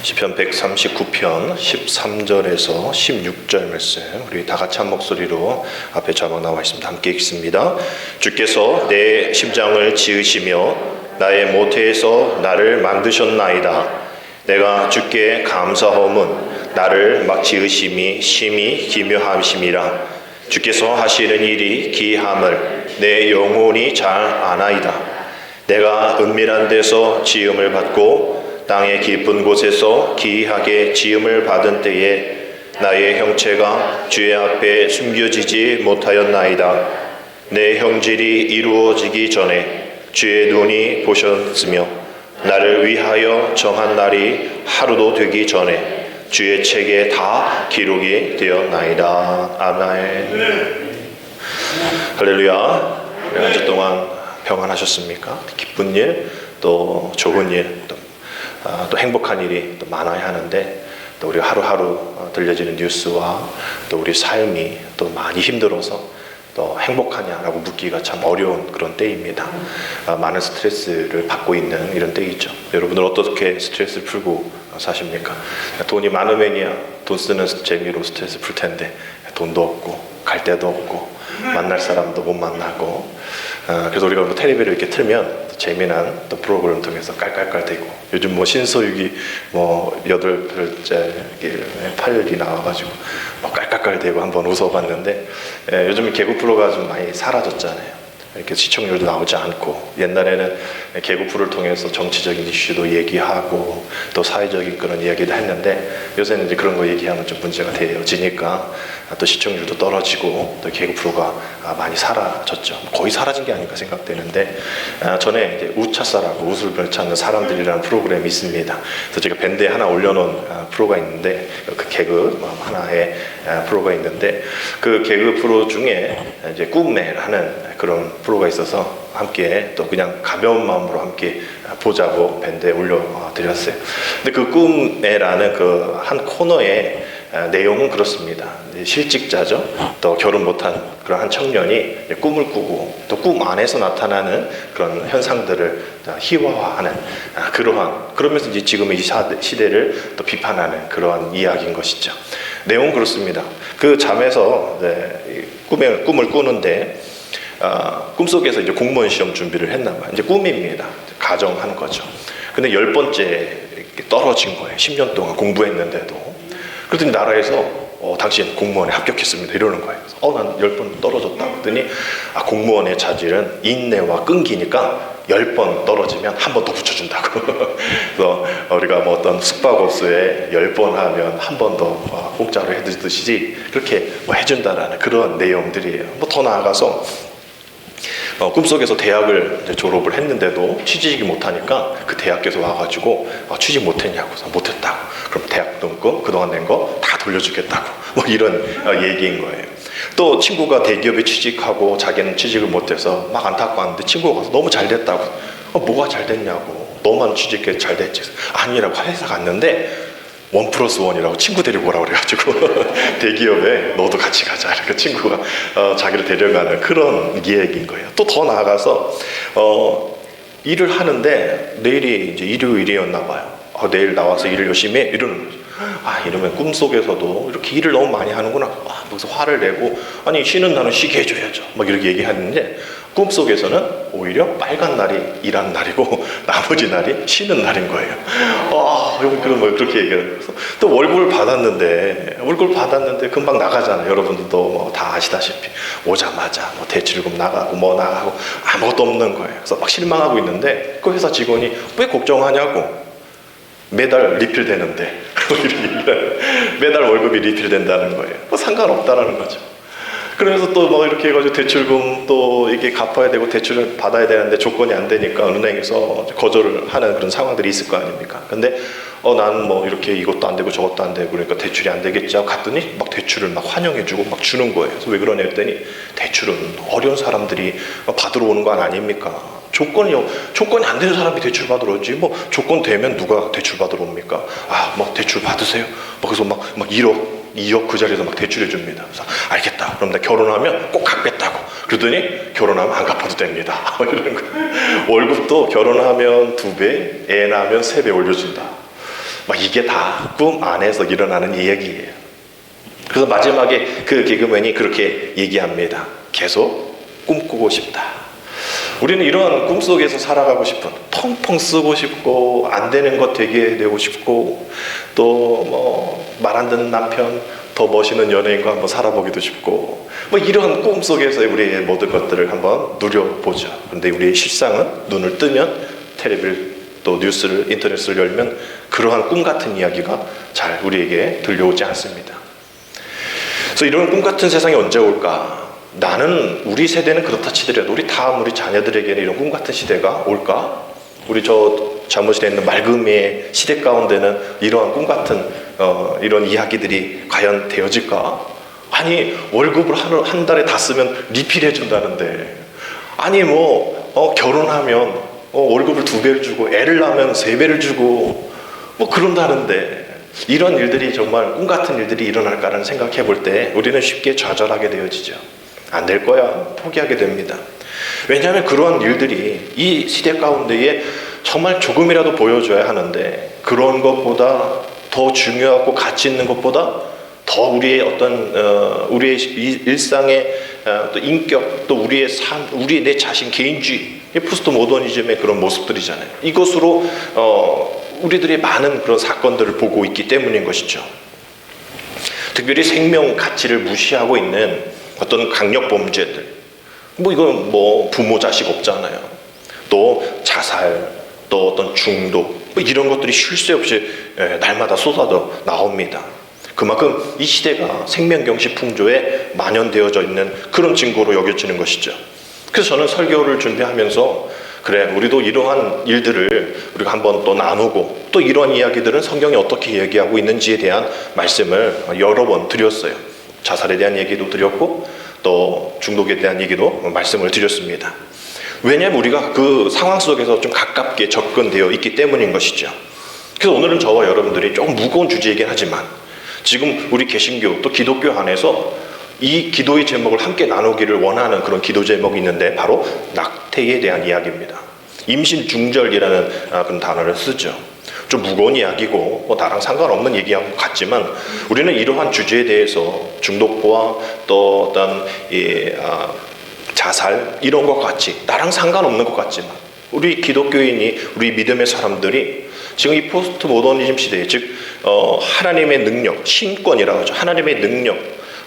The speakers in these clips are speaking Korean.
시편 139편 13절에서 16절 말씀, 우리 다 같이 한 목소리로 앞에 자막 나와 있습니다. 함께 읽습니다. 주께서 내 심장을 지으시며 나의 모태에서 나를 만드셨나이다. 내가 주께 감사함은 나를 막 지으심이 심히 기묘하심이라. 주께서 하시는 일이 기이함을 내 영혼이 잘 아나이다. 내가 은밀한 데서 지음을 받고 땅의 깊은 곳에서 기이하게 지음을 받은 때에 나의 형체가 주의 앞에 숨겨지지 못하였나이다. 내 형질이 이루어지기 전에 주의 눈이 보셨으며 나를 위하여 정한 날이 하루도 되기 전에 주의 책에 다 기록이 되었나이다. 아멘. 할렐루야. 한 주 동안 평안하셨습니까? 기쁜 일, 또 좋은 일, 또 행복한 일이 또 많아야 하는데, 또 우리 하루하루 들려지는 뉴스와 또 우리 삶이 또 많이 힘들어서 또 행복하냐라고 묻기가 참 어려운 그런 때입니다. 많은 스트레스를 받고 있는 이런 때이죠. 여러분들 어떻게 스트레스를 풀고 사십니까? 돈이 많으면이야 돈 쓰는 재미로 스트레스 풀 텐데 돈도 없고 갈 데도 없고 만날 사람도 못 만나고, 그래서 우리가 뭐 텔레비를 이렇게 틀면 또 재미난 또 프로그램 통해서 깔깔깔대고, 요즘 뭐 신서유기 뭐 8별째 8일이 나와가지고 뭐 깔깔깔대고 한번 웃어봤는데, 요즘 개그 프로가 좀 많이 사라졌잖아요. 이렇게 시청률도 나오지 않고, 옛날에는 개그 프로를 통해서 정치적인 이슈도 얘기하고 또 사회적인 그런 이야기도 했는데, 요새는 이제 그런 거 얘기하면 좀 문제가 되어지니까 또 시청률도 떨어지고 또 개그 프로가 많이 사라졌죠. 거의 사라진 게 아닌가 생각되는데, 전에 이제 우차사라고 웃을 찾는 사람들이라는 프로그램이 있습니다. 그래서 제가 밴드에 하나 올려놓은 프로가 있는데, 그 개그 하나의 프로가 있는데, 그 개그 프로 중에 이제 꿈매라는 그런 프로가 있어서 함께 또 그냥 가벼운 마음으로 함께 보자고 밴드에 올려드렸어요. 근데 그 꿈매라는 그 한 코너의 내용은 그렇습니다. 실직자죠. 또 결혼 못한 그런 한 청년이 꿈을 꾸고 또 꿈 안에서 나타나는 그런 현상들을 희화화하는 그러면서 이제 지금의 이 시대를 또 비판하는 그러한 이야기인 것이죠. 내용은 그렇습니다. 그 잠에서 꿈을 꾸는데, 꿈속에서 이제 공무원 시험 준비를 했나 봐요. 이제 꿈입니다. 가정하는 거죠. 근데 10번째 떨어진 거예요. 10년 동안 공부했는데도. 그랬더니 나라에서 당신 공무원에 합격했습니다 이러는 거예요. 난 10번 떨어졌다 그랬더니, 공무원의 자질은 인내와 끈기니까 10번 떨어지면 한 번 더 붙여준다고. 그래서 우리가 뭐 어떤 숙박업소에 10번 하면 한 번 더 공짜로 해주듯이 그렇게 뭐 해준다라는 그런 내용들이에요. 뭐 더 나아가서 꿈속에서 대학을 이제 졸업을 했는데도 취직이 못하니까 그 대학교에서 와가지고 취직 못했냐고. 못했다고. 그럼 대학 등급 그동안 낸 거 다 돌려주겠다고. 뭐 이런 얘기인 거예요. 또 친구가 대기업에 취직하고 자기는 취직을 못해서 막 안타까웠는데 친구가 가서 너무 잘 됐다고. 뭐가 잘 됐냐고. 너만 취직해 잘 됐지. 아니라고. 회사 갔는데 1+1이라고 친구 데리고 오라고 그래가지고 대기업에 너도 같이 가자 이렇게 친구가 자기를 데려가는 그런 얘기인 거예요. 또 더 나아가서 일을 하는데 내일이 이제 일요일이었나 봐요. 내일 나와서 일을 열심히 해 이러는 거죠. 이러면 꿈속에서도 이렇게 일을 너무 많이 하는구나. 그래서 화를 내고, 아니 쉬는 날은 쉬게 해줘야죠 막 이렇게 얘기하는데, 꿈속에서는 오히려 빨간 날이 일하는 날이고 나머지 날이 쉬는 날인 거예요. 그렇게 얘기해요. 또 월급을 받았는데 금방 나가잖아요. 여러분들도 뭐 다 아시다시피 오자마자 뭐 대출금 나가고 뭐 나가고 아무것도 없는 거예요. 그래서 막 실망하고 있는데 그 회사 직원이 왜 걱정하냐고. 매달 리필되는데 매달 월급이 리필된다는 거예요. 상관없다라는 거죠. 그래서 또 뭐 이렇게 해가지고 대출금 또 이게 갚아야 되고 대출을 받아야 되는데 조건이 안 되니까 은행에서 거절을 하는 그런 상황들이 있을 거 아닙니까? 근데 나는 뭐 이렇게 이것도 안 되고 저것도 안 되고 그러니까 대출이 안 되겠지 하고 갔더니 막 대출을 막 환영해주고 막 주는 거예요. 그래서 왜 그러냐 했더니, 대출은 어려운 사람들이 받으러 오는 거 아닙니까? 조건이 안 되는 사람이 대출 받으러 오지, 뭐 조건 되면 누가 대출 받으러 옵니까? 뭐 대출 받으세요. 그래서 막 1억 2억 그 자리에서 막 대출해 줍니다. 그래서 알겠다. 그럼 나 결혼하면 꼭 갚겠다고. 그러더니 결혼하면 안 갚아도 됩니다. 이러는 거예요. 월급도 결혼하면 2배, 애 낳으면 3배 올려준다. 막 이게 다 꿈 안에서 일어나는 이야기예요. 그래서 마지막에 그 개그맨이 그렇게 얘기합니다. 계속 꿈꾸고 싶다. 우리는 이런 꿈속에서 살아가고 싶은, 텅텅 쓰고 싶고 안 되는 것 되게 되고 싶고, 또 뭐 말 안 듣는 남편, 더 멋있는 연예인과 한번 살아보기도 싶고, 뭐 이런 꿈속에서 우리의 모든 것들을 한번 누려보죠. 그런데 우리의 실상은 눈을 뜨면, 텔레비를 또 뉴스를, 인터넷을 열면 그러한 꿈 같은 이야기가 잘 우리에게 들려오지 않습니다. 그래서 이런 꿈 같은 세상이 언제 올까? 나는, 우리 세대는 그렇다 치더라도 우리 다음 우리 자녀들에게는 이런 꿈 같은 시대가 올까? 우리 저 잘못이 있는 맑음의 시대 가운데는 이러한 꿈 같은 이런 이야기들이 과연 되어질까? 아니, 월급을 한 달에 다 쓰면 리필해 준다는데, 아니 뭐 결혼하면 월급을 2배를 주고, 애를 낳으면 3배를 주고 뭐 그런다는데, 이런 일들이 정말 꿈 같은 일들이 일어날까라는 생각해 볼 때 우리는 쉽게 좌절하게 되어지죠. 안 될 거야, 포기하게 됩니다. 왜냐하면 그러한 일들이 이 시대 가운데에 정말 조금이라도 보여줘야 하는데, 그런 것보다 더 중요하고 가치 있는 것보다 더 우리의 어떤 우리의 일상의 또 인격, 또 우리의 삶, 우리의 내 자신 개인주의, 포스트 모더니즘의 그런 모습들이잖아요. 이것으로 우리들의 많은 그런 사건들을 보고 있기 때문인 것이죠. 특별히 생명 가치를 무시하고 있는 어떤 강력 범죄들, 뭐 이건 뭐 부모 자식 없잖아요. 또 자살, 또 어떤 중독, 뭐 이런 것들이 쉴 새 없이 날마다 쏟아져 나옵니다. 그만큼 이 시대가 생명경시 풍조에 만연되어져 있는 그런 증거로 여겨지는 것이죠. 그래서 저는 설교를 준비하면서, 그래, 우리도 이러한 일들을 우리가 한번 또 나누고, 또 이러한 이야기들은 성경이 어떻게 얘기하고 있는지에 대한 말씀을 여러 번 드렸어요. 자살에 대한 얘기도 드렸고, 또 중독에 대한 얘기도 말씀을 드렸습니다. 왜냐하면 우리가 그 상황 속에서 좀 가깝게 접근되어 있기 때문인 것이죠. 그래서 오늘은 저와 여러분들이 조금 무거운 주제이긴 하지만, 지금 우리 개신교 또 기독교 안에서 이 기도의 제목을 함께 나누기를 원하는 그런 기도 제목이 있는데, 바로 낙태에 대한 이야기입니다. 임신 중절이라는 그런 단어를 쓰죠. 좀 무거운 이야기고 뭐 나랑 상관없는 얘기하고 같지만, 우리는 이러한 주제에 대해서 중독과 또 어떤 자살, 이런 것 같이 나랑 상관없는 것 같지만, 우리 기독교인이, 우리 믿음의 사람들이 지금 이 포스트 모더니즘 시대에, 즉 하나님의 능력, 신권이라고 하죠. 하나님의 능력,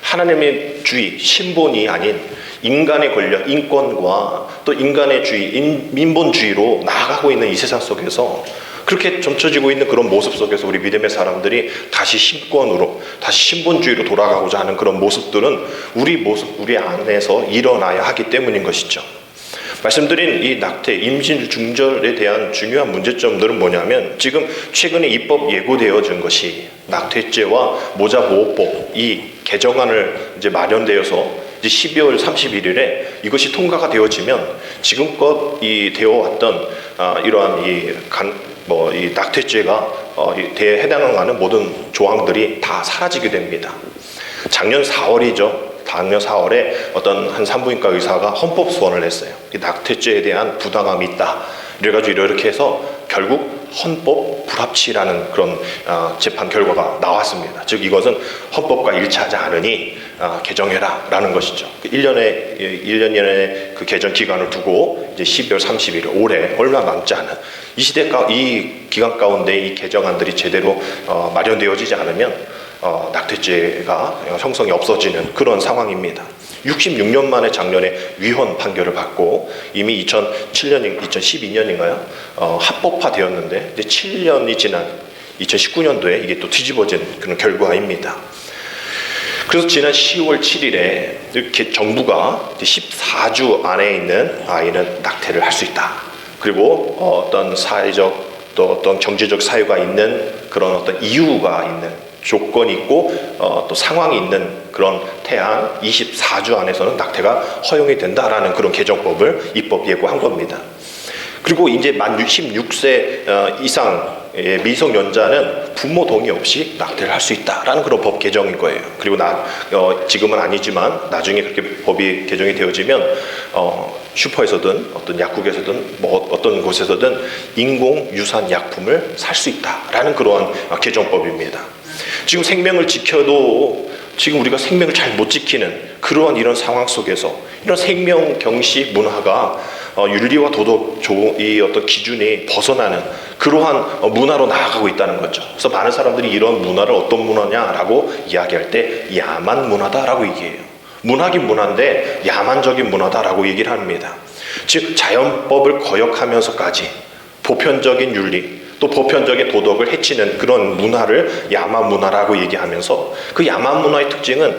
하나님의 주의, 신본이 아닌 인간의 권력, 인권과 또 인간의 주의, 민본주의로 나아가고 있는 이 세상 속에서, 그렇게 점쳐지고 있는 그런 모습 속에서 우리 믿음의 사람들이 다시 신권으로, 다시 신본주의로 돌아가고자 하는 그런 모습들은 우리 안에서 일어나야 하기 때문인 것이죠. 말씀드린 이 낙태, 임신 중절에 대한 중요한 문제점들은 뭐냐면, 지금 최근에 입법 예고되어진 것이 낙태죄와 모자보호법, 이 개정안을 이제 마련되어서 이제 12월 31일에 이것이 통과가 되어지면, 지금껏 되어왔던 이러한 이 낙태죄가 해당하는 모든 조항들이 다 사라지게 됩니다. 작년 4월이죠. 작년 4월에 어떤 한 산부인과 의사가 헌법 소원을 했어요. 이 낙태죄에 대한 부당함이 있다. 이래가지고 이렇게 해서 결국 헌법 불합치라는 그런 재판 결과가 나왔습니다. 즉 이것은 헌법과 일치하지 않으니 개정해라 라는 것이죠. 1년의 그 개정 기간을 두고 이제 12월 30일, 올해 얼마 남지 않은 이 기간 가운데 이 개정안들이 제대로 마련되어지지 않으면 낙태죄가 형성이 없어지는 그런 상황입니다. 66년 만에 작년에 위헌 판결을 받고, 이미 2012년인가요? 합법화되었는데, 이제 7년이 지난 2019년도에 이게 또 뒤집어진 그런 결과입니다. 그래서 지난 10월 7일에 이렇게 정부가 14주 안에 있는 아이는 낙태를 할 수 있다. 그리고 어떤 사회적 또 어떤 경제적 사유가 있는 그런 어떤 이유가 있는, 조건이 있고 또 상황이 있는 그런 태안 24주 안에서는 낙태가 허용이 된다라는 그런 개정법을 입법 예고한 겁니다. 그리고 이제 만 16세 이상 미성년자는 부모 동의 없이 낙태를 할 수 있다라는 그런 법 개정인 거예요. 그리고 지금은 아니지만 나중에 그렇게 법이 개정이 되어지면 슈퍼에서든 어떤 약국에서든 뭐 어떤 곳에서든 인공 유산 약품을 살 수 있다라는 그러한 개정법입니다. 지금 생명을 지켜도 지금 우리가 생명을 잘 못 지키는 그러한 이런 상황 속에서 이런 생명 경시 문화가 윤리와 도덕 이 어떤 기준이 벗어나는 그러한 문화로 나아가고 있다는 거죠. 그래서 많은 사람들이 이런 문화를 어떤 문화냐라고 이야기할 때 야만 문화다라고 얘기해요. 문화긴 문화인데 야만적인 문화다라고 얘기를 합니다. 즉 자연법을 거역하면서까지 보편적인 윤리 또 보편적인 도덕을 해치는 그런 문화를 야만 문화라고 얘기하면서 그 야만 문화의 특징은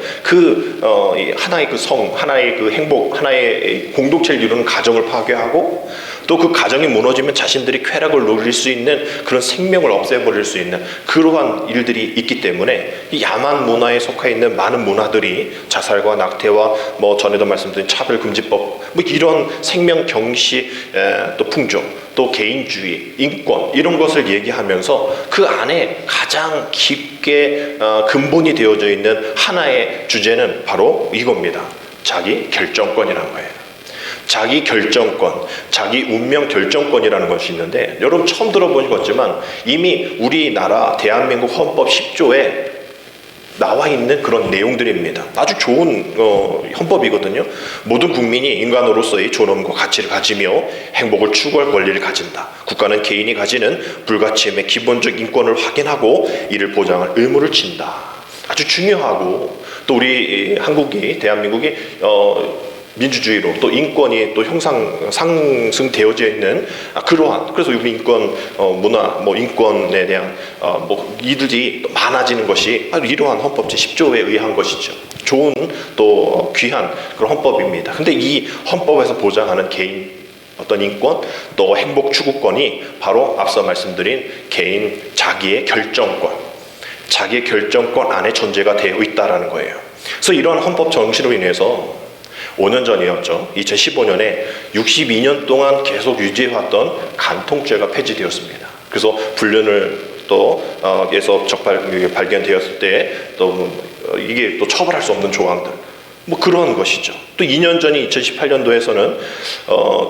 하나의 그 성, 하나의 그 행복, 하나의 공동체를 이루는 가정을 파괴하고 또 그 가정이 무너지면 자신들이 쾌락을 누릴 수 있는 그런 생명을 없애버릴 수 있는 그러한 일들이 있기 때문에 이 야만 문화에 속해 있는 많은 문화들이 자살과 낙태와 뭐 전에도 말씀드린 차별금지법 뭐 이런 생명 경시 또 풍조 또 개인주의, 인권 이런 것을 얘기하면서 그 안에 가장 깊게 근본이 되어져 있는 하나의 주제는 바로 이겁니다. 자기 결정권이라는 거예요. 자기 결정권, 자기 운명 결정권이라는 것이 있는데 여러분 처음 들어보신 것지만 이미 우리나라 대한민국 헌법 10조에 나와 있는 그런 내용들입니다. 아주 좋은 헌법이거든요. 모든 국민이 인간으로서의 존엄과 가치를 가지며 행복을 추구할 권리를 가진다. 국가는 개인이 가지는 불가침의 기본적 인권을 확인하고 이를 보장할 의무를 진다. 아주 중요하고 또 우리 한국이 대한민국이 민주주의로 또 인권이 또 상승되어져 있는 그러한 그래서 우리 인권 문화 뭐 인권에 대한 뭐 이들이 또 많아지는 것이 바로 이러한 헌법 제10조에 의한 것이죠. 좋은 또 귀한 그런 헌법입니다. 근데 이 헌법에서 보장하는 개인 어떤 인권 또 행복 추구권이 바로 앞서 말씀드린 개인 자기의 결정권 안에 존재가 되어 있다라는 거예요. 그래서 이러한 헌법 정신으로 인해서 5년 전이었죠. 2015년에 62년 동안 계속 유지해왔던 간통죄가 폐지되었습니다. 그래서 불륜을 또 에서 발견되었을 때 또 이게 또 처벌할 수 없는 조항들 뭐 그런 것이죠. 또 2년 전인 2018년도에서는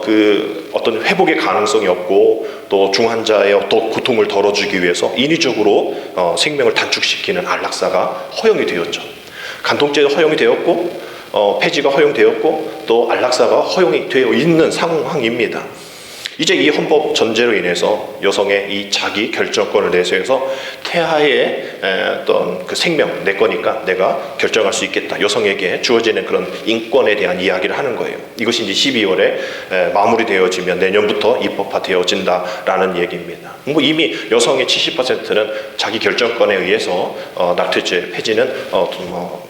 그 어떤 회복의 가능성이 없고 또 중환자의 어떤 고통을 덜어주기 위해서 인위적으로 생명을 단축시키는 안락사가 허용이 되었죠. 간통죄가 허용이 되었고 폐지가 허용되었고 또 안락사가 허용이 되어 있는 상황입니다. 이제 이 헌법 전제로 인해서 여성의 이 자기 결정권을 내세워서 태아의 어떤 그 생명 내 거니까 내가 결정할 수 있겠다. 여성에게 주어지는 그런 인권에 대한 이야기를 하는 거예요. 이것이 이제 12월에 마무리되어지면 내년부터 입법화되어진다라는 얘기입니다. 뭐 이미 여성의 70%는 자기 결정권에 의해서 낙태죄 폐지는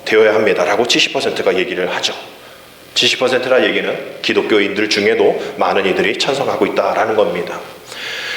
되어야 합니다라고 70%가 얘기를 하죠. 70%라 얘기는 기독교인들 중에도 많은 이들이 찬성하고 있다라는 겁니다.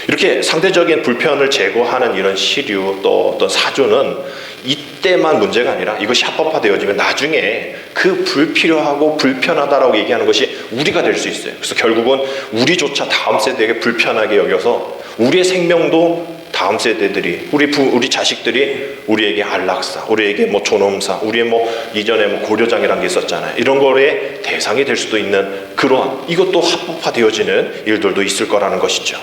이렇게 상대적인 불편을 제거하는 이런 시류 또 어떤 사조는 이때만 문제가 아니라 이것이 합법화되어지면 나중에 그 불필요하고 불편하다라고 얘기하는 것이 우리가 될 수 있어요. 그래서 결국은 우리조차 다음 세대에게 불편하게 여겨서 우리의 생명도 다음 세대들이 우리 자식들이 우리에게 안락사, 우리에게 뭐 존엄사, 우리의 뭐 이전에 뭐 고려장이라는 게 있었잖아요. 이런 거에 대상이 될 수도 있는 그러한 이것도 합법화되어지는 일들도 있을 거라는 것이죠.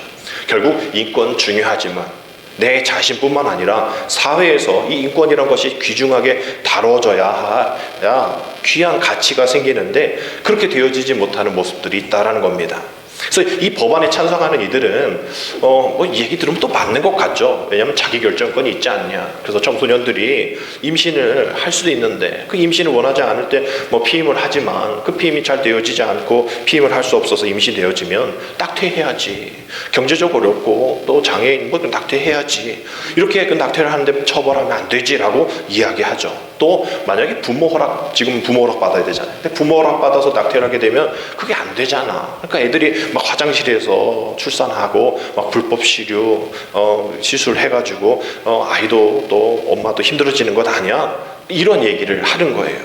결국 인권 중요하지만 내 자신뿐만 아니라 사회에서 이 인권이란 것이 귀중하게 다뤄져야 귀한 가치가 생기는데 그렇게 되어지지 못하는 모습들이 있다라는 겁니다. 그래서 이 법안에 찬성하는 이들은 뭐 얘기 들으면 또 맞는 것 같죠. 왜냐하면 자기 결정권이 있지 않냐. 그래서 청소년들이 임신을 할 수도 있는데 그 임신을 원하지 않을 때 뭐 피임을 하지만 그 피임이 잘 되어지지 않고 피임을 할 수 없어서 임신되어지면 낙태해야지. 경제적으로 어렵고 또 장애인 뭐 낙태해야지. 이렇게 그 낙태를 하는데 처벌하면 안 되지라고 이야기하죠. 또 만약에 지금 부모 허락 받아야 되잖아요. 근데 부모 허락 받아서 낙태를 하게 되면 그게 안 되잖아. 그러니까 애들이 막 화장실에서 출산하고 막 불법 시류 시술해가지고 아이도 또 엄마도 힘들어지는 것 아니야? 이런 얘기를 하는 거예요.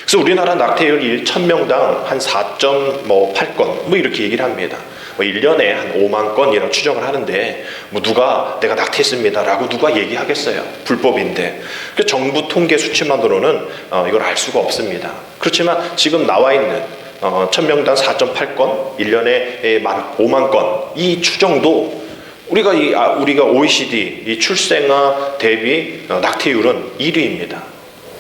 그래서 우리나라 낙태율이 1000명당 한 4.8건 뭐 이렇게 얘기를 합니다. 뭐 1년에 한 5만 건이라고 추정을 하는데 뭐 누가 내가 낙태했습니다라고 누가 얘기하겠어요? 불법인데. 그 정부 통계 수치만으로는 이걸 알 수가 없습니다. 그렇지만 지금 나와 있는 1000명당 4.8건, 1년에 5만 건 이 추정도 우리가 OECD 이 출생아 대비 낙태율은 1위입니다.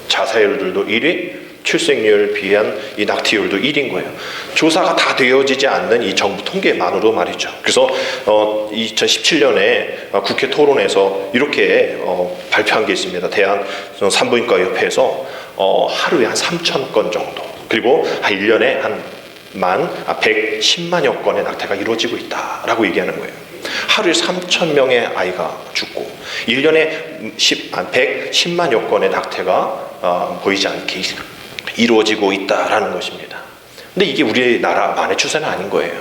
자살률도 1위, 출생률 비한 이 낙태율도 1위인 거예요. 조사가 다 되어지지 않는 이 정부 통계만으로 말이죠. 그래서 2017년에 국회 토론에서 이렇게 발표한 게 있습니다. 대한 산부인과 협회에서 하루에 한 3,000건 정도, 그리고 한 1년에 한 110만여 건의 낙태가 이루어지고 있다라고 얘기하는 거예요. 하루에 3,000명의 아이가 죽고 1년에 110만여 건의 낙태가 보이지 않게 이루어지고 있다라는 것입니다. 근데 이게 우리나라만의 추세는 아닌 거예요.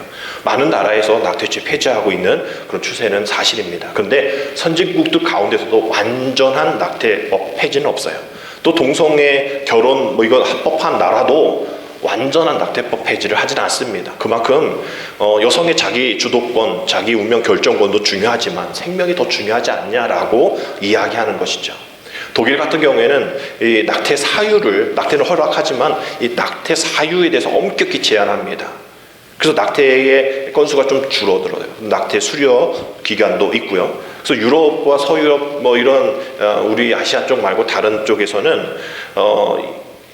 많은 나라에서 낙태죄 폐지하고 있는 그런 추세는 사실입니다. 그런데 선진국들 가운데서도 완전한 낙태법 폐지는 없어요. 또 동성애 결혼 뭐 이거 합법한 나라도 완전한 낙태법 폐지를 하진 않습니다. 그만큼 여성의 자기 주도권, 자기 운명 결정권도 중요하지만 생명이 더 중요하지 않냐라고 이야기하는 것이죠. 독일 같은 경우에는 이 낙태는 허락하지만 이 낙태 사유에 대해서 엄격히 제한합니다. 그래서 낙태의 건수가 좀 줄어들어요. 낙태 수료 기간도 있고요. 그래서 유럽과 서유럽 뭐 이런 우리 아시아 쪽 말고 다른 쪽에서는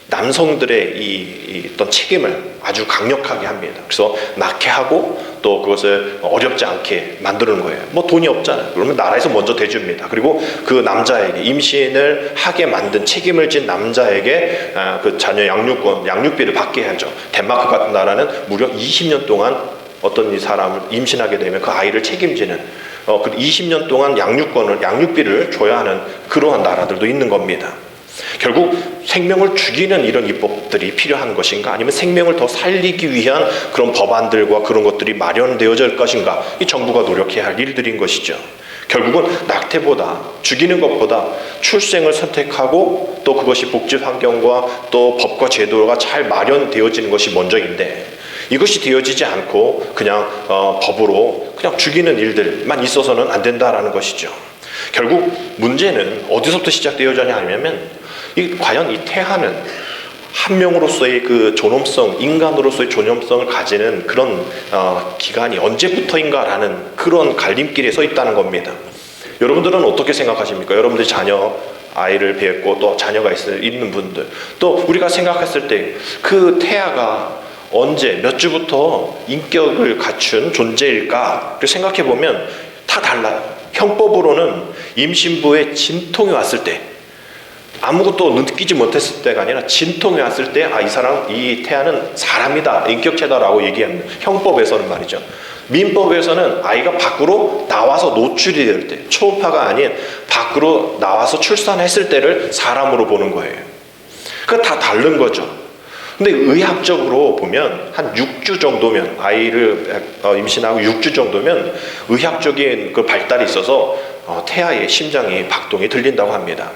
남성들의 이 어떤 책임을 아주 강력하게 합니다. 그래서 낙태하고 또 그것을 어렵지 않게 만드는 거예요. 뭐 돈이 없잖아요. 그러면 나라에서 먼저 대줍니다. 그리고 그 남자에게 임신을 하게 만든 책임을 진 남자에게 그 자녀 양육비를 받게 하죠. 덴마크 같은 나라는 무려 20년 동안 어떤 이 사람을 임신하게 되면 그 아이를 책임지는 그 20년 동안 양육비를 줘야 하는 그러한 나라들도 있는 겁니다. 결국 생명을 죽이는 이런 입법들이 필요한 것인가, 아니면 생명을 더 살리기 위한 그런 법안들과 그런 것들이 마련되어질 것인가, 이 정부가 노력해야 할 일들인 것이죠. 결국은 낙태보다, 죽이는 것보다 출생을 선택하고 또 그것이 복지 환경과 또 법과 제도가 잘 마련되어지는 것이 먼저인데, 이것이 되어지지 않고 그냥 법으로 그냥 죽이는 일들만 있어서는 안 된다라는 것이죠. 결국 문제는 어디서부터 시작되어지냐 하면 과연 이 태아는 한 명으로서의 그 존엄성, 인간으로서의 존엄성을 가지는 그런 기간이 언제부터인가라는 그런 갈림길에 서 있다는 겁니다. 여러분들은 어떻게 생각하십니까? 여러분들이 아이를 배웠고 또 자녀가 있는 분들, 또 우리가 생각했을 때 그 태아가 언제 몇 주부터 인격을 갖춘 존재일까 생각해 보면 다 달라요. 형법으로는 임신부에 진통이 왔을 때, 아무것도 느끼지 못했을 때가 아니라 진통이 왔을 때 이 태아는 사람이다, 인격체다라고 얘기합니다. 형법에서는 말이죠. 민법에서는 아이가 밖으로 나와서 노출이 될 때, 초음파가 아닌 밖으로 나와서 출산했을 때를 사람으로 보는 거예요. 그거 다 다른 거죠. 근데 의학적으로 보면 한 6주 정도면, 아이를 임신하고 6주 정도면 의학적인 그 발달이 있어서 태아의 심장이 박동이 들린다고 합니다.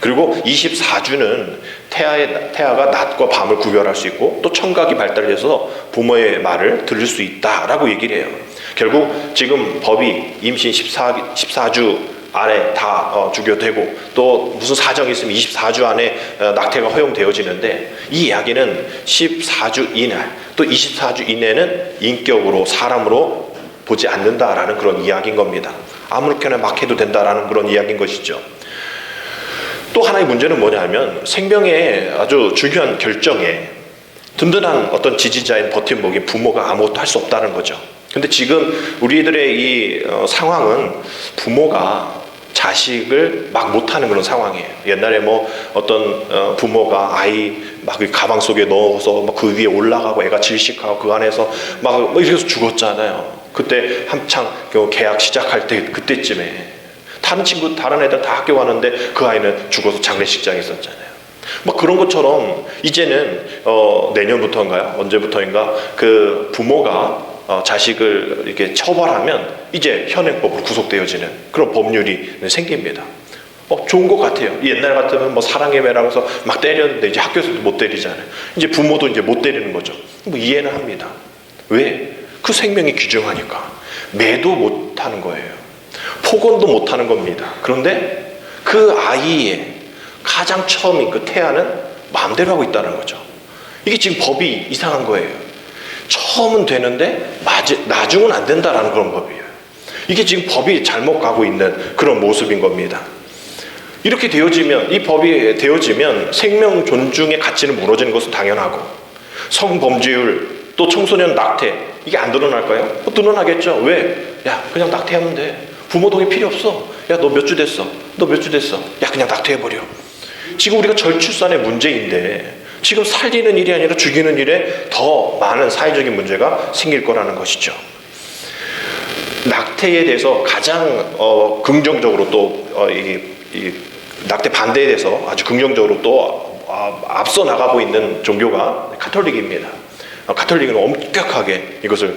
그리고 24주는 태아가 낮과 밤을 구별할 수 있고 또 청각이 발달해서 부모의 말을 들을 수 있다라고 얘기를 해요. 결국 지금 법이 임신 14주 안에 다 주교되고 또 무슨 사정이 있으면 24주 안에 낙태가 허용되어지는데, 이 이야기는 14주 이내 또 24주 이내는 인격으로 사람으로 보지 않는다라는 그런 이야기인 겁니다. 아무렇게나 막 해도 된다라는 그런 이야기인 것이죠. 또 하나의 문제는 뭐냐면 생명의 아주 중요한 결정에 든든한 어떤 지지자인 버팀목인 부모가 아무것도 할 수 없다는 거죠. 근데 지금 우리들의 이 상황은 부모가 자식을 막 못하는 그런 상황이에요. 옛날에 뭐 어떤 부모가 아이 막 가방 속에 넣어서 막 그 위에 올라가고 애가 질식하고 그 안에서 막 이렇게 해서 죽었잖아요. 그때 한창 계약 시작할 때 그때쯤에 다른 애들 다 학교 가는데 그 아이는 죽어서 장례식장에 있었잖아요. 뭐 그런 것처럼 이제는 내년부터인가요? 언제부터인가 그 부모가 자식을 이렇게 처벌하면 이제 현행법으로 구속되어지는 그런 법률이 생깁니다. 좋은 것 같아요. 옛날 같으면 뭐 사랑의 매라고 해서 막 때렸는데 이제 학교에서도 못 때리잖아요. 이제 부모도 이제 못 때리는 거죠. 뭐 이해는 합니다. 왜? 그 생명이 귀중하니까 매도 못하는 거예요. 폭언도 못하는 겁니다. 그런데 그 아이의 가장 처음인 그 태아는 마음대로 하고 있다는 거죠. 이게 지금 법이 이상한 거예요. 처음은 되는데 나중은 안 된다라는 그런 법이에요. 이게 지금 법이 잘못 가고 있는 그런 모습인 겁니다. 이렇게 되어지면, 이 법이 되어지면 생명 존중의 가치는 무너지는 것은 당연하고, 성범죄율, 또 청소년 낙태, 이게 안 드러날까요? 드러나겠죠. 왜? 야, 그냥 낙태하면 돼. 부모 동의 필요 없어. 야, 너 몇 주 됐어? 너 몇 주 됐어? 야, 그냥 낙태해버려. 지금 우리가 절출산의 문제인데, 지금 살리는 일이 아니라 죽이는 일에 더 많은 사회적인 문제가 생길 거라는 것이죠. 낙태에 대해서 가장 긍정적으로 또 이 낙태 반대에 대해서 아주 긍정적으로 또 앞서 나가고 있는 종교가 가톨릭입니다. 가톨릭은 엄격하게 이것을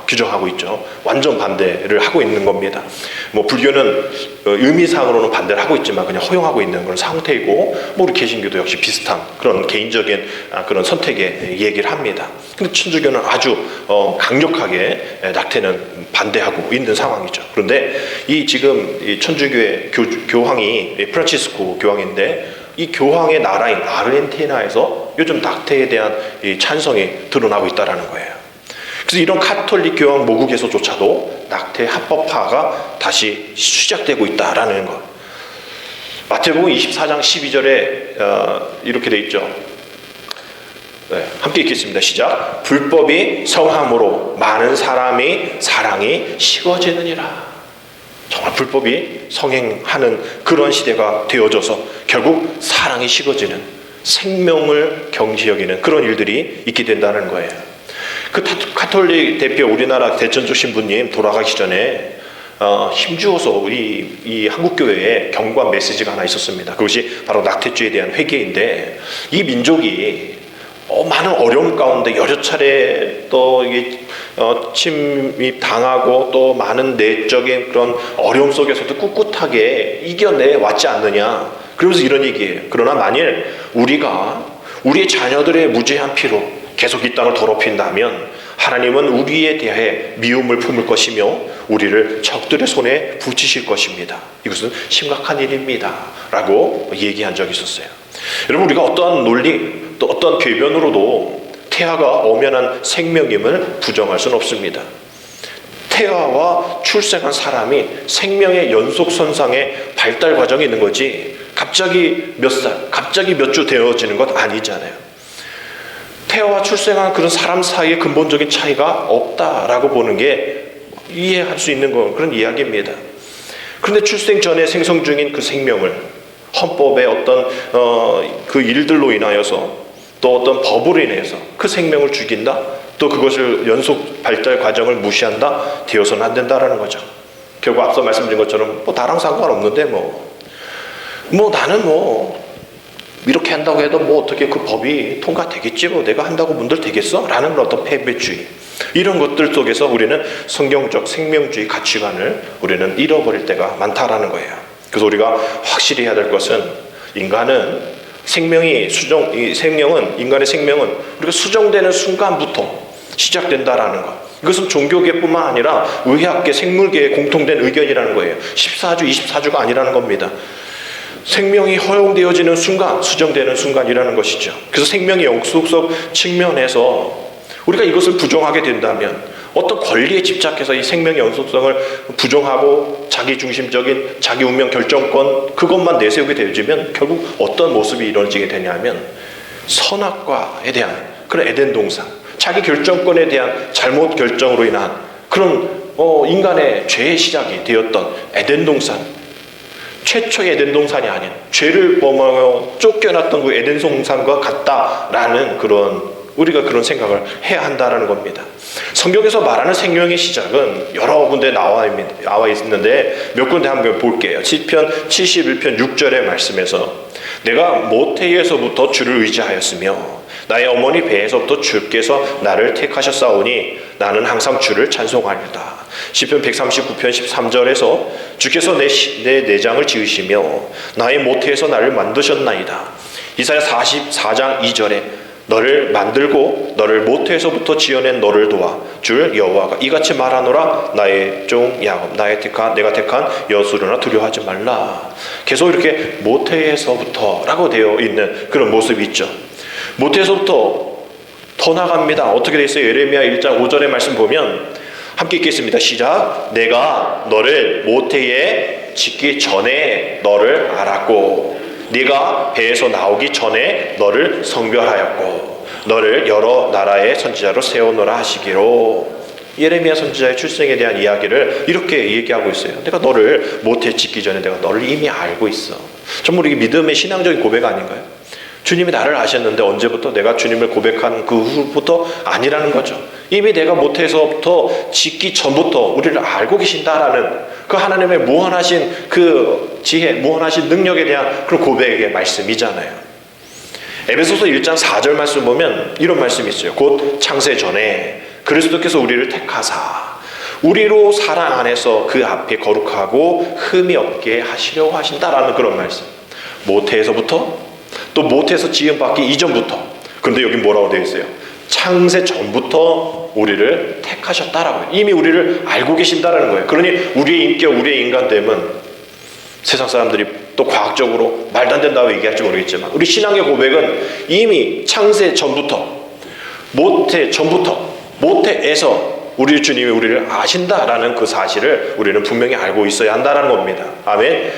규정하고 있죠. 완전 반대를 하고 있는 겁니다. 뭐 불교는 의미상으로는 반대를 하고 있지만 그냥 허용하고 있는 그런 상태이고, 뭐 우리 개신교도 역시 비슷한 그런 개인적인 그런 선택에 얘기를 합니다. 근데 천주교는 아주 강력하게 낙태는 반대하고 있는 상황이죠. 그런데 이 지금 이 천주교의 교황이 프란치스코 교황인데, 이 교황의 나라인 아르헨티나에서 요즘 낙태에 대한 이 찬성이 드러나고 있다는 거예요. 그래서 이런 가톨릭 교황 모국에서조차도 낙태 합법화가 다시 시작되고 있다라는 것. 마태복음 24장 12절에 이렇게 돼 있죠. 네, 함께 읽겠습니다. 시작. 불법이 성함으로 많은 사람이 사랑이 식어지느니라. 정말 불법이 성행하는 그런 시대가 되어져서 결국 사랑이 식어지는, 생명을 경시 여기는 그런 일들이 있게 된다는 거예요. 그 가톨릭 대표 우리나라 대천조 신부님 돌아가기 전에 힘주어서 우리 이 한국교회에 경고한 메시지가 하나 있었습니다. 그것이 바로 낙태죄에 대한 회개인데, 이 민족이 많은 어려움 가운데 여러 차례 또 이게 침입 당하고 또 많은 내적인 그런 어려움 속에서도 꿋꿋하게 이겨내 왔지 않느냐. 그러면서 이런 얘기예요. 그러나 만일 우리가 우리의 자녀들의 무죄한 피로 계속 이 땅을 더럽힌다면 하나님은 우리에 대해 미움을 품을 것이며 우리를 적들의 손에 붙이실 것입니다. 이것은 심각한 일입니다. 라고 얘기한 적이 있었어요. 여러분, 우리가 어떠한 논리 또 어떤 궤변으로도 태아가 엄연한 생명임을 부정할 수는 없습니다. 태아와 출생한 사람이 생명의 연속선상의 발달 과정이 있는 거지, 갑자기 몇 살, 갑자기 몇 주 되어지는 것 아니잖아요. 태아와 출생한 그런 사람 사이에 근본적인 차이가 없다라고 보는 게 이해할 수 있는 그런 이야기입니다. 그런데 출생 전에 생성 중인 그 생명을 헌법의 어떤 그 일들로 인하여서 또 어떤 법으로 인해서 그 생명을 죽인다, 또 그것을 연속 발달 과정을 무시한다, 되어서는 안 된다라는 거죠. 결국 앞서 말씀드린 것처럼 뭐 나랑 상관없는데 뭐 나는 이렇게 한다고 해도 뭐 어떻게 그 법이 통과되겠지, 뭐 내가 한다고 문들 되겠어? 라는 어떤 패배주의, 이런 것들 속에서 우리는 성경적 생명주의 가치관을 우리는 잃어버릴 때가 많다라는 거예요. 그래서 우리가 확실히 해야 될 것은, 인간은 인간의 생명은 우리가 수정되는 순간부터 시작된다라는 것. 이것은 종교계뿐만 아니라 의학계, 생물계의 공통된 의견이라는 거예요. 14주, 24주가 아니라는 겁니다. 생명이 허용되어지는 순간, 수정되는 순간이라는 것이죠. 그래서 생명의 영속적 측면에서 우리가 이것을 부정하게 된다면, 어떤 권리에 집착해서 이 생명의 연속성을 부정하고 자기중심적인 자기 운명 결정권 그것만 내세우게 되어지면 결국 어떤 모습이 이루어지게 되냐면, 선악과에 대한 그런 에덴 동산, 자기 결정권에 대한 잘못 결정으로 인한 그런 인간의 죄의 시작이 되었던 에덴 동산, 최초의 에덴 동산이 아닌 죄를 범하여 쫓겨났던 그 에덴 동산과 같다라는 우리가 그런 생각을 해야 한다는 겁니다. 성경에서 말하는 생명의 시작은 여러 군데 나와 있는데 몇 군데 한번 볼게요. 시편 71편 6절의 말씀에서, 내가 모태에서부터 주를 의지하였으며 나의 어머니 배에서부터 주께서 나를 택하셨사오니 나는 항상 주를 찬송하리다. 시편 139편 13절에서 주께서 내 내장을 지으시며 나의 모태에서 나를 만드셨나이다. 이사야 44장 2절에 너를 만들고 너를 모태에서부터 지어낸 너를 도와 줄 여호와가 이같이 말하노라. 나의 종 야곱 내가 택한 여수르나 두려워하지 말라. 계속 이렇게 모태에서부터라고 되어 있는 그런 모습이 있죠. 모태에서부터 더 나갑니다. 어떻게 되어 있어요? 예레미야 1장 5절의 말씀 보면 함께 읽겠습니다. 시작. 내가 너를 모태에 짓기 전에 너를 알았고 네가 배에서 나오기 전에 너를 성별하였고 너를 여러 나라의 선지자로 세우노라 하시기로. 예레미야 선지자의 출생에 대한 이야기를 이렇게 얘기하고 있어요. 내가 너를 모태에 짓기 전에 내가 너를 이미 알고 있어. 정말 이게 믿음의 신앙적인 고백 아닌가요? 주님이 나를 아셨는데 언제부터? 내가 주님을 고백한 그 후부터 아니라는 거죠. 이미 내가 모태에서부터 짓기 전부터 우리를 알고 계신다라는 그 하나님의 무한하신 그 지혜, 무한하신 능력에 대한 그런 고백의 말씀이잖아요. 에베소서 1장 4절 말씀 보면 이런 말씀이 있어요. 곧 창세 전에 그리스도께서 우리를 택하사 우리로 사랑 안에서 그 앞에 거룩하고 흠이 없게 하시려고 하신다라는 그런 말씀. 모태에서부터 또 모태에서 지음받기 이전부터. 그런데 여기 뭐라고 되어 있어요? 창세 전부터 우리를 택하셨다라고요. 이미 우리를 알고 계신다라는 거예요. 그러니 우리의 인격, 우리의 인간됨은 세상 사람들이 또 과학적으로 말도 안 된다고 얘기할지 모르겠지만 우리 신앙의 고백은 이미 창세 전부터, 모태 전부터, 모태에서 우리 주님이 우리를 아신다라는 그 사실을 우리는 분명히 알고 있어야 한다는 겁니다. 아멘.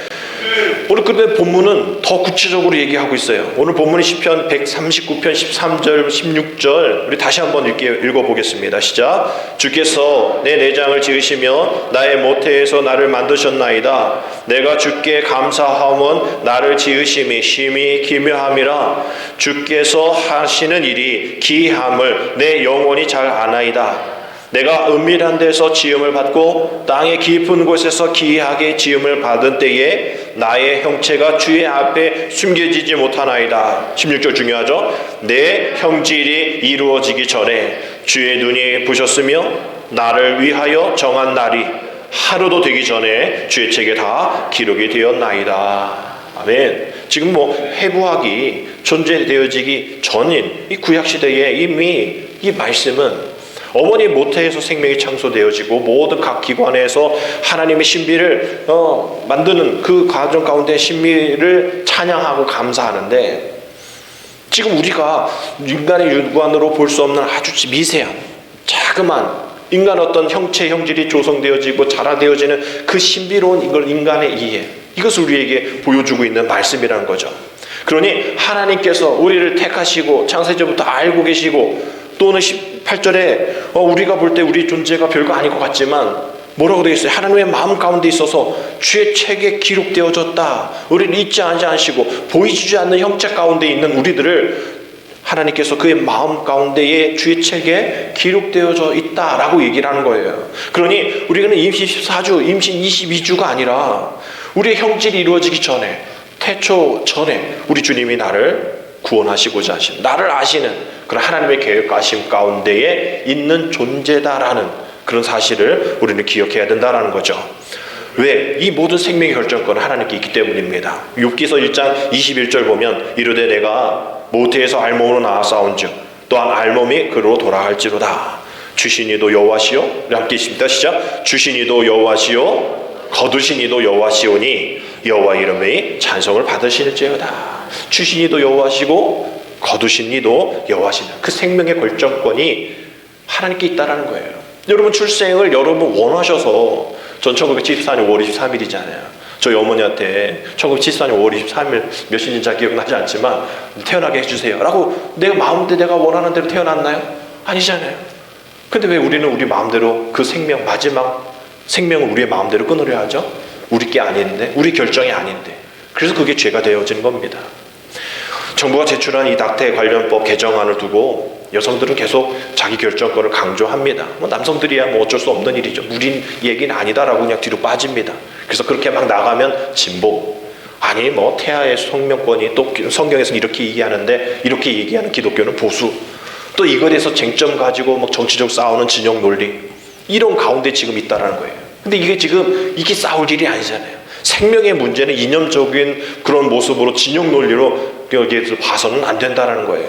오늘 근데 본문은 더 구체적으로 얘기하고 있어요. 오늘 본문이 시편 139편 13절 16절 우리 다시 한번 읽어보겠습니다. 시작. 주께서 내 내장을 지으시며 나의 모태에서 나를 만드셨나이다. 내가 주께 감사하면 나를 지으심이 심히 기묘함이라. 주께서 하시는 일이 기이함을 내 영혼이 잘 아나이다. 내가 은밀한 데서 지음을 받고 땅의 깊은 곳에서 기이하게 지음을 받은 때에 나의 형체가 주의 앞에 숨겨지지 못하나이다. 16절 중요하죠. 내 형질이 이루어지기 전에 주의 눈이 보셨으며 나를 위하여 정한 날이 하루도 되기 전에 주의 책에 다 기록이 되었나이다. 아멘. 지금 해부학이 존재되어지기 전인 이 구약시대에 이미 이 말씀은 어머니 모태에서 생명이 창조되어지고 모든 각 기관에서 하나님의 신비를 만드는 그 과정 가운데 신비를 찬양하고 감사하는데 지금 우리가 인간의 육안으로 볼 수 없는 아주 미세한 자그만 인간 어떤 형체 형질이 조성되어지고 자라되어지는 그 신비로운 이걸 인간의 이해, 이것을 우리에게 보여주고 있는 말씀이라는 거죠. 그러니 하나님께서 우리를 택하시고 창세전부터 알고 계시고 또는 18절에 우리가 볼 때 우리 존재가 별거 아닐 것 같지만 뭐라고 되어 있어요? 하나님의 마음 가운데 있어서 주의 책에 기록되어졌다. 우리를 잊지 않으시고 보이지 않는 형체 가운데 있는 우리들을 하나님께서 그의 마음 가운데에 주의 책에 기록되어져 있다라고 얘기를 하는 거예요. 그러니 우리는 임신 14주, 임신 22주가 아니라 우리의 형질이 이루어지기 전에, 태초 전에 우리 주님이 나를 구원하시고자 하신, 나를 아시는 그런 하나님의 계획하심 가운데에 있는 존재다라는 그런 사실을 우리는 기억해야 된다라는 거죠. 왜? 이 모든 생명의 결정권은 하나님께 있기 때문입니다. 욥기서 1장 21절 보면 이르되 내가 모태에서 알몸으로 나와 싸운즉 또한 알몸이 그로 돌아갈지로다. 주신 이도 여호와시요. 함께 있습니다. 시작. 주신 이도 여호와시요 거두신 이도 여호와시오니 여호와 이름의 찬송을 받으실지어다. 주신 이도 여호와시고 거두신 이도 여호와시다. 그 생명의 결정권이 하나님께 있다라는 거예요. 여러분 출생을 여러분 원하셔서 전 1974년 5월 23일이잖아요. 저희 어머니한테 1974년 5월 23일 몇 시인지 잘 기억나지 않지만 태어나게 해주세요 라고 내가 마음대로 내가 원하는 대로 태어났나요? 아니잖아요. 근데 왜 우리는 우리 마음대로 그 생명, 마지막 생명을 우리의 마음대로 끊으려 하죠? 우리 게 아닌데, 우리 결정이 아닌데. 그래서 그게 죄가 되어지는 겁니다. 정부가 제출한 이 낙태 관련법 개정안을 두고 여성들은 계속 자기 결정권을 강조합니다. 남성들이야 어쩔 수 없는 일이죠. 우린 얘기는 아니다라고 그냥 뒤로 빠집니다. 그래서 그렇게 막 나가면 진보, 아니 태아의 성명권이 또 성경에서는 이렇게 얘기하는데 이렇게 얘기하는 기독교는 보수, 또 이거에서 쟁점 가지고 정치적 싸우는 진영 논리, 이런 가운데 지금 있다라는 거예요. 근데 이게 지금 싸울 일이 아니잖아요. 생명의 문제는 이념적인 그런 모습으로 진영 논리로 여기에서 봐서는 안 된다라는 거예요.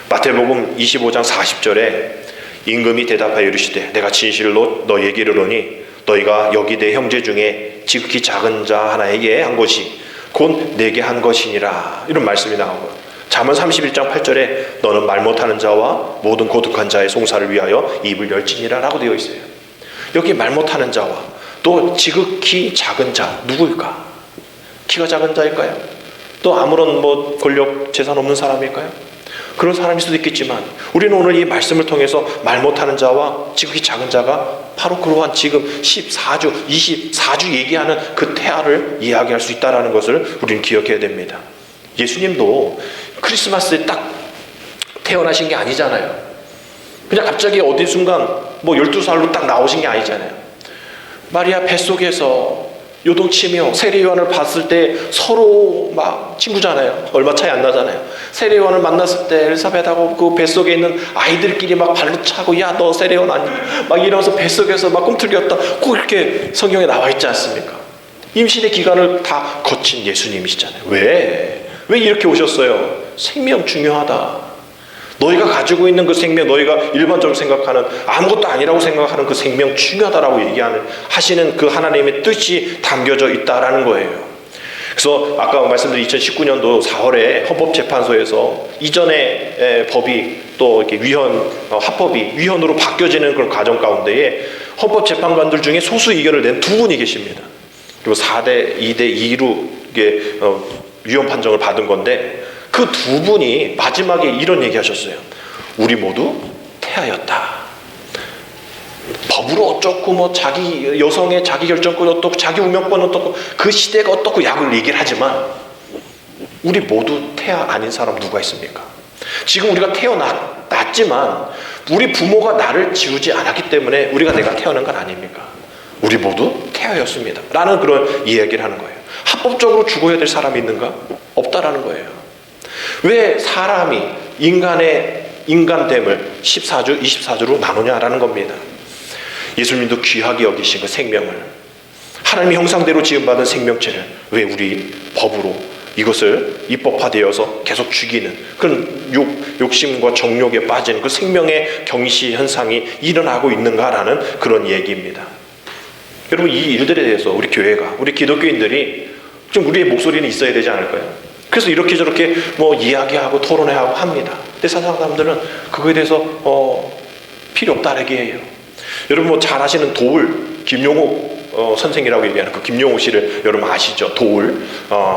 마태복음 25장 40절에 임금이 대답하여 이르시되 내가 진실로 너희에게 이르노니 너희가 여기 내 형제 중에 지극히 작은 자 하나에게 한 것이 곧 내게 한 것이니라. 이런 말씀이 나오고, 잠언 31장 8절에 너는 말 못하는 자와 모든 고독한 자의 송사를 위하여 입을 열지니라 라고 되어 있어요. 여기 말 못하는 자와 또 지극히 작은 자, 누구일까? 키가 작은 자일까요? 또 아무런 권력, 재산 없는 사람일까요? 그런 사람일 수도 있겠지만 우리는 오늘 이 말씀을 통해서 말 못하는 자와 지극히 작은 자가 바로 그러한 지금 14주, 24주 얘기하는 그 태아를 이야기할 수 있다는 것을 우리는 기억해야 됩니다. 예수님도 크리스마스에 딱 태어나신 게 아니잖아요. 그냥 갑자기 어디 순간 12살로 딱 나오신 게 아니잖아요. 마리아 뱃속에서 요동치며 세례요한을 봤을 때 서로 막 친구잖아요. 얼마 차이 안 나잖아요. 세례요한을 만났을 때 엘사벳하고 그 뱃속에 있는 아이들끼리 막 발로 차고 야 너 세례요한 아니? 막 이러면서 뱃속에서 막 꿈틀겼다. 꼭 이렇게 성경에 나와 있지 않습니까? 임신의 기간을 다 거친 예수님이시잖아요. 왜 이렇게 오셨어요? 생명 중요하다. 너희가 가지고 있는 그 생명, 너희가 일반적으로 생각하는 아무것도 아니라고 생각하는 그 생명 중요하다라고 하시는 그 하나님의 뜻이 담겨져 있다라는 거예요. 그래서 아까 말씀드린 2019년도 4월에 헌법재판소에서 이전의 법이 또 이렇게 합법이 위헌으로 바뀌어지는 그런 과정 가운데에 헌법재판관들 중에 소수 의견을 낸 두 분이 계십니다. 그리고 4대 2대 2로 이게 위헌 판정을 받은 건데, 그 두 분이 마지막에 이런 얘기 하셨어요. 우리 모두 태아였다. 법으로 어쩌고 자기 여성의 자기 결정권 어떻고 자기 운명권 어떻고 그 시대가 어떻고 약을 얘기를 하지만 우리 모두 태아 아닌 사람 누가 있습니까? 지금 우리가 태어났지만 우리 부모가 나를 지우지 않았기 때문에 우리가 내가 태어난 건 아닙니까? 우리 모두 태아였습니다 라는 그런 이야기를 하는 거예요. 합법적으로 죽어야 될 사람이 있는가? 없다라는 거예요. 왜 사람이 인간의 인간됨을 14주, 24주로 나누냐라는 겁니다. 예수님도 귀하게 여기신 그 생명을, 하나님의 형상대로 지음받은 생명체를 왜 우리 법으로 이것을 입법화되어서 계속 죽이는 그런 욕심과 정욕에 빠지는 그 생명의 경시 현상이 일어나고 있는가라는 그런 얘기입니다. 여러분, 이 일들에 대해서 우리 교회가, 우리 기독교인들이 좀 우리의 목소리는 있어야 되지 않을까요? 그래서 이렇게 저렇게 이야기하고 토론회하고 합니다. 근데 세상 사람들은 그거에 대해서 필요 없다라고 해요. 여러분 잘 아시는 도울 김용옥 선생이라고 얘기하는 그 김용옥 씨를 여러분 아시죠? 도울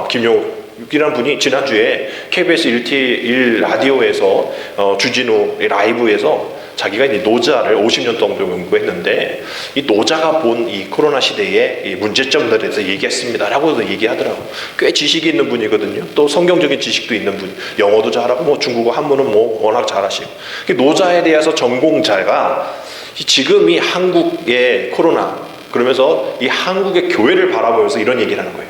김용옥이라는 분이 지난주에 KBS 1 라디오에서 주진우 라이브에서 자기가 이제 노자를 50년 동안 연구했는데 이 노자가 본 이 코로나 시대의 이 문제점들에 대해서 얘기했습니다라고 얘기하더라고. 꽤 지식이 있는 분이거든요. 또 성경적인 지식도 있는 분, 영어도 잘하고 중국어 한문은 워낙 잘하시고. 노자에 대해서 전공자가 지금 이 한국의 코로나 그러면서 이 한국의 교회를 바라보면서 이런 얘기를 하는 거예요.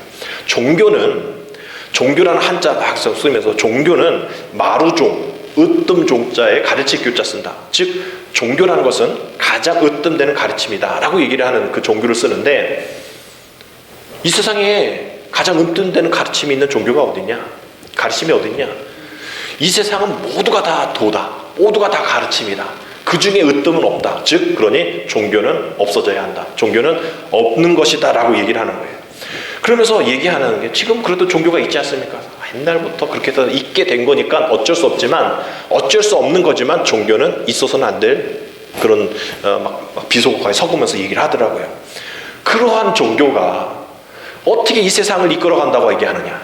종교라는 한자 막 쓰면서 종교는 마루종 으뜸종자에 가르칠 교자 쓴다. 즉 종교라는 것은 가장 으뜸되는 가르침이다 라고 얘기를 하는 그 종교를 쓰는데, 이 세상에 가장 으뜸되는 가르침이 있는 종교가 어디냐? 가르침이 어디냐? 이 세상은 모두가 다 도다. 모두가 다 가르침이다. 그 중에 으뜸은 없다. 즉 그러니 종교는 없어져야 한다. 종교는 없는 것이다 라고 얘기를 하는 거예요. 그러면서 얘기하는 게 지금 그래도 종교가 있지 않습니까? 옛날부터 그렇게 해서 있게 된 거니까 어쩔 수 없지만, 어쩔 수 없는 거지만 종교는 있어서는 안 될 그런 막 비속어에 섞으면서 얘기를 하더라고요. 그러한 종교가 어떻게 이 세상을 이끌어간다고 얘기하느냐,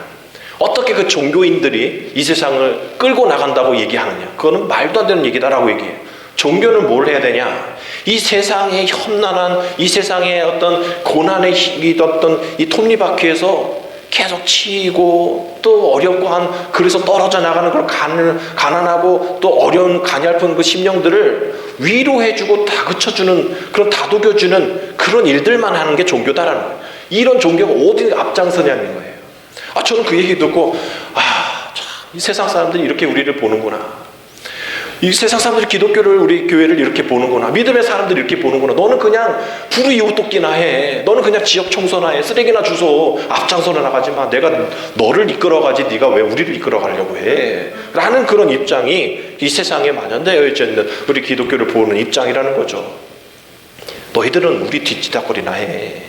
어떻게 그 종교인들이 이 세상을 끌고 나간다고 얘기하느냐, 그거는 말도 안 되는 얘기다라고 얘기해요. 종교는 뭘 해야 되냐? 이 세상의 험난한, 이 세상의 어떤 고난의 어떤 이 톱니바퀴에서 계속 치이고 또 어렵고 그래서 떨어져 나가는 그런 가난하고 또 어려운 가냘픈 그 심령들을 위로해주고 다그쳐주는, 그런 다독여주는 그런 일들만 하는 게 종교다라는 거예요. 이런 종교가 어디 앞장서냐는 거예요. 저는 그 얘기 듣고 이 세상 사람들이 이렇게 우리를 보는구나. 이 세상 사람들이 기독교를, 우리 교회를 이렇게 보는구나. 믿음의 사람들이 이렇게 보는구나. 너는 그냥 불우이웃돕기나 해. 너는 그냥 지역 청소나 해. 쓰레기나 주워. 앞장서나 나가지 마. 내가 너를 이끌어가지 네가 왜 우리를 이끌어가려고 해. 라는 그런 입장이 이 세상에 만연되어 있는 우리 기독교를 보는 입장이라는 거죠. 너희들은 우리 뒷지닥거리나 해.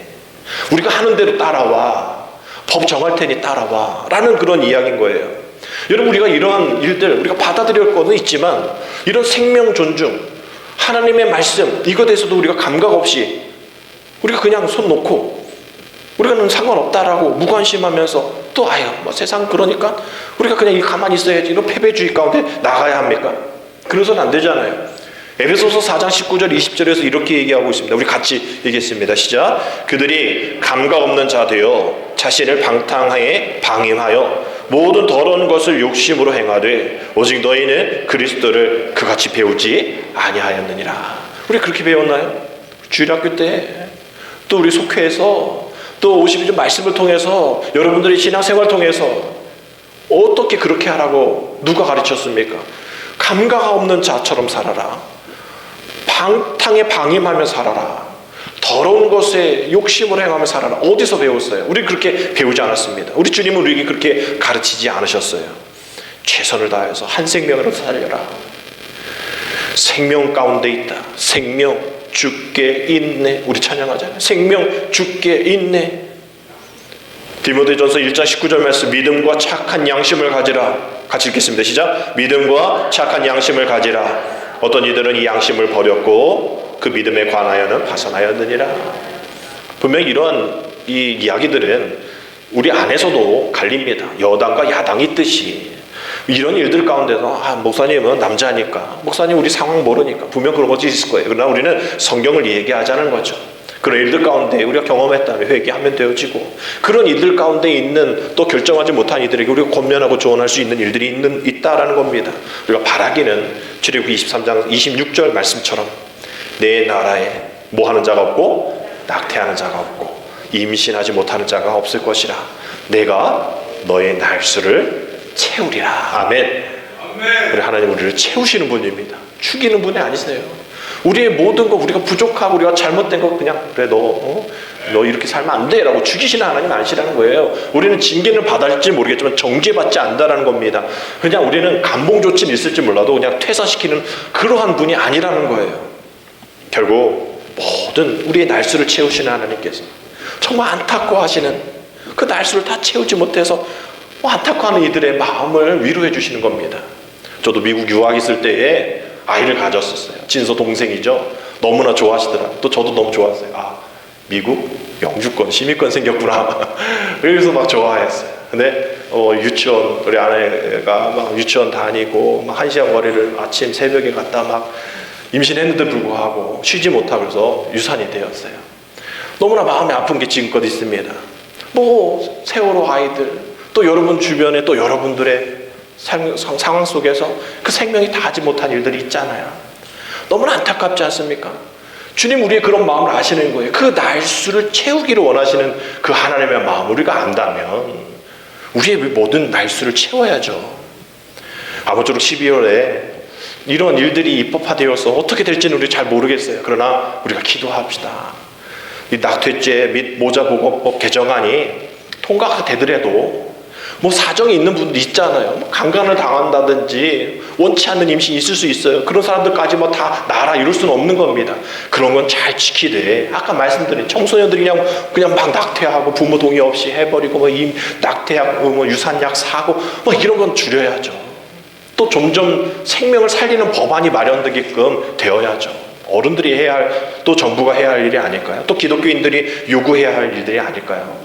우리가 하는 대로 따라와. 법 정할 테니 따라와. 라는 그런 이야기인 거예요. 여러분, 우리가 이런 일들 우리가 받아들일 거는 있지만 이런 생명 존중, 하나님의 말씀, 이것에 대해서도 우리가 감각 없이 우리가 그냥 손 놓고 우리가는 상관없다라고 무관심하면서 또 아유 뭐 세상 그러니까 우리가 그냥 가만히 있어야지, 이런 패배주의 가운데 나가야 합니까? 그래서는 안 되잖아요. 에베소서 4장 19절 20절에서 이렇게 얘기하고 있습니다. 우리 같이 얘기했습니다. 시작. 그들이 감각 없는 자 되어 자신을 방탕하에 방임하여 모든 더러운 것을 욕심으로 행하되 오직 너희는 그리스도를 그같이 배우지 아니하였느니라. 우리 그렇게 배웠나요? 주일학교 때, 또 우리 속회에서, 또 52주 말씀을 통해서, 여러분들이 신앙생활을 통해서 어떻게 그렇게 하라고 누가 가르쳤습니까? 감각 없는 자처럼 살아라. 방탕에 방임하며 살아라. 더러운 것에 욕심을 행하며 살아라. 어디서 배웠어요? 우리 그렇게 배우지 않았습니다. 우리 주님은 우리에게 그렇게 가르치지 않으셨어요. 최선을 다해서 한 생명으로 살려라. 생명 가운데 있다. 생명 주께 있네. 우리 찬양하잖아요. 생명 주께 있네. 디모데전서 1장 19절 말씀, 믿음과 착한 양심을 가지라. 같이 읽겠습니다. 시작. 믿음과 착한 양심을 가지라. 어떤 이들은 이 양심을 버렸고 그 믿음에 관하여는 파산하였느니라. 분명히 이런 이 이야기들은 우리 안에서도 갈립니다. 여당과 야당이 있듯이 이런 일들 가운데서 목사님은 남자니까, 목사님 우리 상황 모르니까 분명 그런 것이 있을 거예요. 그러나 우리는 성경을 얘기하자는 거죠. 그런 일들 가운데 우리가 경험했다면 회개하면 되어지고, 그런 일들 가운데 있는 또 결정하지 못한 이들에게 우리가 권면하고 조언할 수 있는 일들이 있다라는 겁니다. 우리가 바라기는 출애굽기 23장 26절 말씀처럼 내 나라에 뭐 하는 자가 없고 낙태하는 자가 없고 임신하지 못하는 자가 없을 것이라. 내가 너의 날수를 채우리라. 아멘. 우리 하나님 우리를 채우시는 분입니다. 죽이는 분이 아니세요. 우리의 모든 거, 우리가 부족하고 우리가 잘못된 거 그냥 그래 너 이렇게 살면 안 돼 라고 죽이시는 하나님 아니시라는 거예요. 우리는 징계는 받을지 모르겠지만 정죄받지 않는다는 겁니다. 그냥 우리는 감봉 조치는 있을지 몰라도 그냥 퇴사시키는 그러한 분이 아니라는 거예요. 결국 모든 우리의 날수를 채우시는 하나님께서 정말 안타까워하시는 그 날수를 다 채우지 못해서 안타까워하는 이들의 마음을 위로해 주시는 겁니다. 저도 미국 유학 있을 때에 아이를 가졌었어요. 진서 동생이죠. 너무나 좋아하시더라고요. 또 저도 너무 좋았어요. 미국 영주권, 시민권 생겼구나. 그래서 막 좋아했어요. 근데 유치원, 우리 아내가 막 유치원 다니고 막 1시간 거리를 아침 새벽에 갔다 막 임신했는데 불구하고 쉬지 못하고 그래서 유산이 되었어요. 너무나 마음이 아픈 게 지금껏 있습니다. 뭐 세월호 아이들, 또 여러분 주변에 또 여러분들의 상황 속에서 그 생명이 다하지 못한 일들이 있잖아요. 너무나 안타깝지 않습니까? 주님 우리의 그런 마음을 아시는 거예요. 그 날수를 채우기를 원하시는 그 하나님의 마음 우리가 안다면 우리의 모든 날수를 채워야죠. 아무쪼록 12월에 이런 일들이 입법화되어서 어떻게 될지는 우리 잘 모르겠어요. 그러나 우리가 기도합시다. 이 낙태죄 및 모자보건법 개정안이 통과가 되더라도 뭐 사정이 있는 분들 있잖아요. 뭐 강간을 당한다든지 원치 않는 임신이 있을 수 있어요. 그런 사람들까지 뭐 다 나라 이룰 수는 없는 겁니다. 그런 건 잘 지키되 아까 말씀드린 청소년들이 그냥 막 낙태하고 부모 동의 없이 해버리고 뭐 낙태하고 뭐 유산약 사고 뭐 이런 건 줄여야죠. 또 점점 생명을 살리는 법안이 마련되게끔 되어야죠. 어른들이 해야 할, 또 정부가 해야 할 일이 아닐까요? 또 기독교인들이 요구해야 할 일들이 아닐까요?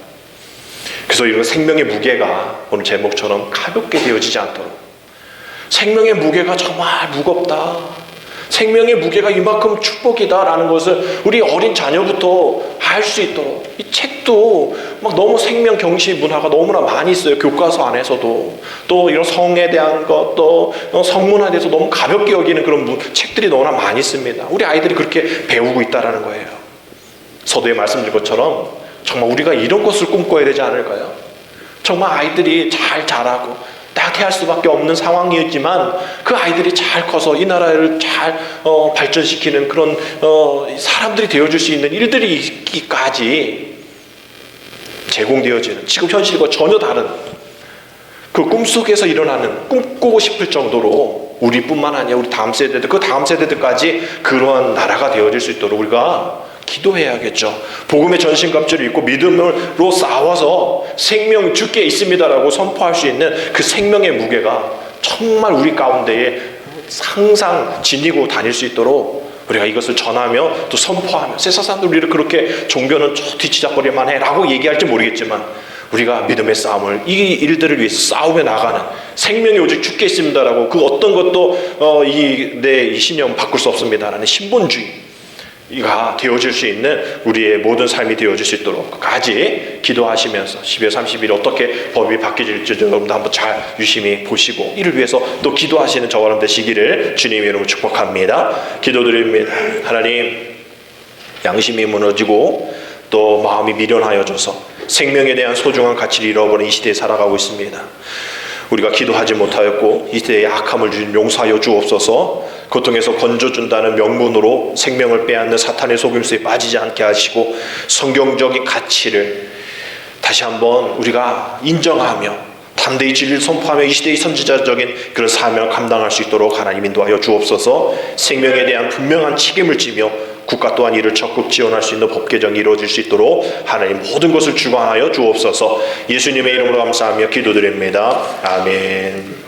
그래서 이런 생명의 무게가 오늘 제목처럼 가볍게 되어지지 않도록, 생명의 무게가 정말 무겁다, 생명의 무게가 이만큼 축복이다라는 것을 우리 어린 자녀부터 알 수 있도록, 이 책도 막 너무 생명 경시 문화가 너무나 많이 있어요. 교과서 안에서도 또 이런 성에 대한 것, 또 성문화에 대해서 너무 가볍게 여기는 그런 책들이 너무나 많이 있습니다. 우리 아이들이 그렇게 배우고 있다라는 거예요. 서두에 말씀드린 것처럼 정말 우리가 이런 것을 꿈꿔야 되지 않을까요? 정말 아이들이 잘 자라고 낙태할 수밖에 없는 상황이었지만 그 아이들이 잘 커서 이 나라를 잘 발전시키는 그런 사람들이 되어줄 수 있는 일들이 있기까지 제공되어지는, 지금 현실과 전혀 다른 그 꿈속에서 일어나는, 꿈꾸고 싶을 정도로 우리뿐만 아니라 우리 다음 세대들, 그 다음 세대들까지 그러한 나라가 되어질 수 있도록 우리가 기도해야겠죠. 복음의 전신갑주를 입고 믿음으로 싸워서 생명 주께 있습니다라고 선포할 수 있는 그 생명의 무게가 정말 우리 가운데에 항상 지니고 다닐 수 있도록 우리가 이것을 전하며 또 선포하며, 세상 사람들 우리를 그렇게 종교는 저 뒤치작거리만 해 라고 얘기할지 모르겠지만 우리가 믿음의 싸움을, 이 일들을 위해서 싸우며 나가는, 생명이 오직 주께 있습니다라고 그 어떤 것도 이 신념 바꿀 수 없습니다라는 신본주의가 되어질 수 있는 우리의 모든 삶이 되어질 수 있도록 끝까지 기도하시면서 12월 30일 어떻게 법이 바뀌질지 여러분도 한번 잘 유심히 보시고 이를 위해서 또 기도하시는 저와 여러분 되시기를 주님의 이름으로 축복합니다. 기도드립니다. 하나님, 양심이 무너지고 또 마음이 미련하여져서 생명에 대한 소중한 가치를 잃어버린 이 시대에 살아가고 있습니다. 우리가 기도하지 못하였고 이 시대에 악함을 용서하여 주옵소서. 고통에서 건져준다는 명분으로 생명을 빼앗는 사탄의 속임수에 빠지지 않게 하시고 성경적인 가치를 다시 한번 우리가 인정하며 담대히 진리를 선포하며 이 시대의 선지자적인 그런 사명을 감당할 수 있도록 하나님 인도하여 주옵소서. 생명에 대한 분명한 책임을 지며 국가 또한 이를 적극 지원할 수 있는 법 개정이 이루어질 수 있도록 하나님 모든 것을 주관하여 주옵소서. 예수님의 이름으로 감사하며 기도드립니다. 아멘.